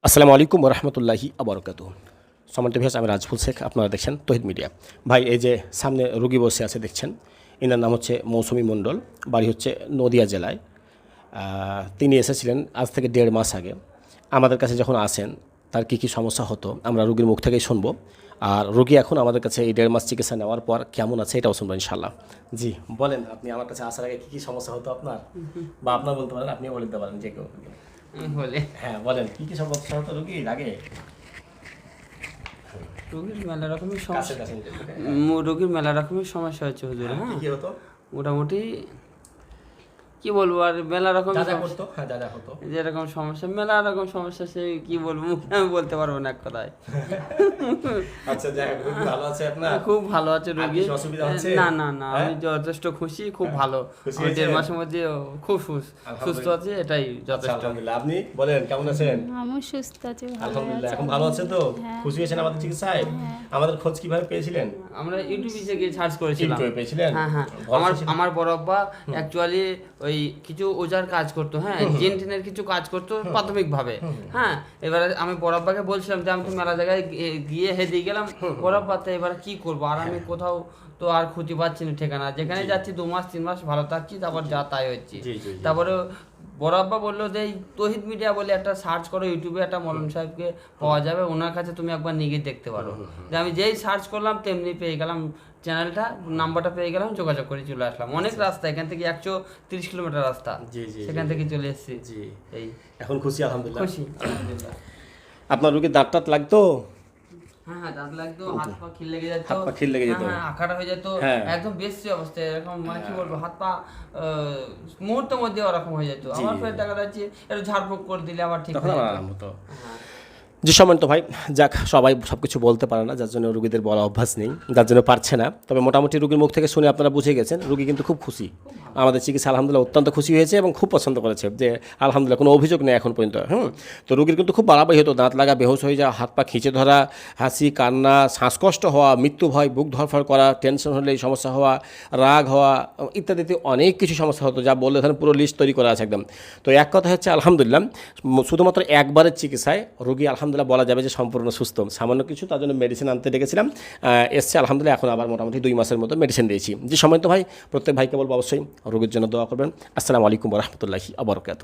আসসালামু আলাইকুম রহমতুল্লাহি আবরকাত। সম্মানিত ভিউয়ার্স, আমি রাজফুল শেখ, আপনারা দেখছেন তহিদ মিডিয়া। ভাই, এই যে সামনে রোগী বসে আছে দেখছেন, এনার নাম হচ্ছে মৌসুমী মণ্ডল, বাড়ি হচ্ছে নদিয়া জেলায়। তিনি এসেছিলেন আজ থেকে 1.5 মাস আগে। আমাদের কাছে যখন আসেন তার কী কী সমস্যা হতো আমরা রোগীর মুখ থেকেই শুনবো। আর রোগী এখন আমাদের কাছে এই 1.5 মাস চিকিৎসা নেওয়ার পর কেমন আছে এটাও শুনবো ইনশাল্লাহ। জি বলেন, আপনি আমার কাছে আসার আগে কী কী সমস্যা হতো আপনার, বা আপনার বলতে পারেন, আপনিও বলতে পারেন, যে কেউ বলে হ্যাঁ বলেন কী কী সমস্যা হতো রোগীর আগে। রোগীর মেলা রকমের সমস্যা কাছে নিতে হবে। রোগীর মেলা রকমের সমস্যা হচ্ছে হুজুর। হ্যাঁ, কি হতো? মোটামুটি কি বলবো আর মেলা রকম যা যা করতো, হ্যাঁ যা যা হতো। যেরকম সমস্যা মেলা রকম সমস্যা, সে কি বলবো মুখে আমি বলতে পারবো না এক কথায়। আচ্ছা, যাই হোক, রোগী ভালো আছে আপনার? খুব ভালো আছে আর রোগী। কিছু অসুবিধা হচ্ছে? না না না, আমি হ্যাঁ? যথেষ্ট খুশি, খুব ভালো। খুশি আমি 1.5 হয়েছেন? মাসের মধ্যে খুব সুস্থ আছি, এটাই আচ্ছা, যথেষ্ট। আলহামদুলিল্লাহ। আপনি বলেন কেমন আছেন? আমি সুস্থ আছি, ভালো আলহামদুলিল্লাহ। আছি। এখন ভালো আছেন তো? হ্যাঁ। খুশি হয়েছেন আমাদের চিকিৎসায়? হ্যাঁ। আমাদের খোঁজ কিভাবে পেয়েছিলেন? আমরা ইউটিউবে থেকে সার্চ করেছিলাম। ইউটিউবে পেয়েছিলেন? হ্যাঁ হ্যাঁ, ভরসা ছিল? আমার বড় আব্বা অ্যাকচুয়ালি ওই কিছু ওজার কাজ করতো, হ্যাঁ, জিন টিনের কিছু কাজ করতো প্রাথমিকভাবে। হ্যাঁ, এবারে আমি বড় আব্বাকে বলছিলাম যে আমি তো মেলা জায়গায় গিয়ে হেদিয়ে গেলাম, বড় আব্বা তো এবার কি করবো, আর আমি কোথাও তো আর খুঁজে পাচ্ছি না ঠিকানা, যেখানে যাচ্ছি 2 মাস 3 মাস ভালো থাকছি, তারপর যা তাই হচ্ছে। জি, জি, জি। তারপরে বড় আব্বা বললো যে এই তহিদ মিডিয়া বলে একটা সার্চ করো ইউটিউবে, একটা মলম সাহেবকে পাওয়া যাবে, ওনার কাছে তুমি একবার নিয়ে গিয়ে দেখতে পারো। যে আমি যেই সার্চ করলাম তেমনি পেয়ে গেলাম চ্যানেলটা, নাম্বারটা পেয়ে গেলাম, যোগাযোগ করে চলে আসলাম। অনেক রাস্তা, এখান থেকে 130 কিলোমিটার রাস্তা, জি, জি, সেখান থেকে চলে এসেছি। জি। এই এখন খুশি আলহামদুলিল্লাহ? খুশি আলহামদুলিল্লাহ। আপনার রোগীর দাঁত টাত লাগতো? হ্যাঁ হ্যাঁ, দাঁত লাগতো, হাত পা খিল লেগে যেত, হাত পা খিল লেগে যেত? হ্যাঁ, আঁকাটা হয়ে যেত, হ্যাঁ। একদম বেশি অবস্থা, এরকম মানে কি বলবো, হাত পা মুহূর্তের মধ্যে ওরকম হয়ে যেত। জি। আমার ফের দেখা যাচ্ছে একটু ঝাড়ফুঁক করে দিলে আবার ঠিক তখন হয়ে আমার যেত। আরাম হতো। হ্যাঁ। যে সম্মানিত ভাই, যাক, সবাই সব কিছু বলতে পারে না, যার জন্য রুগীদের বলা অভ্যাস নেই, যার জন্য পারছে না। তবে মোটামুটি রুগীর মুখ থেকে শুনে আপনারা বুঝে গেছেন রুগী কিন্তু খুব খুশি। আমাদের চিকিৎসা আলহামদুলিল্লাহ অত্যন্ত খুশি হয়েছে এবং খুব পছন্দ করেছে, যে আলহামদুলিল্লাহ কোনো অভিযোগ নেই এখন পর্যন্ত। তো রুগীর কিন্তু খুব বাড়াবাড়ি হতো, দাঁত লাগা, বেহুশ হয়ে যাওয়া, হাত পা খিঁচে ধরা, হাসি কান্না, শ্বাসকষ্ট হওয়া, মৃত্যু ভয়, বুক ধরফর করা, টেনশন হলে এই সমস্যা হওয়া, রাগ হওয়া ইত্যাদি অনেক কিছু সমস্যা হতো, যা বললে ধরেন পুরো লিস্ট তৈরি করা আছে একদম। তো এক কথা হচ্ছে আলহামদুলিল্লাহ শুধুমাত্র একবারের চিকিৎসায় রোগী আলহামদুলিল্লাহ বলা যাবে যে সম্পূর্ণ সুস্থ। সামান্য কিছু তার জন্য মেডিসিন আনতে ডেকেছিলাম, এসছে আলহামদুলিল্লাহ, এখন আবার মোটামুটি 2 মাসের মতো মেডিসিন দিয়েছি। যে সম্মানিত ভাই, প্রত্যেক ভাইকে বলবো অবশ্যই রোগীর জন্য দোয়া করবেন। আসসালামু আলাইকুম রহমতুল্লাহি আবরকাত।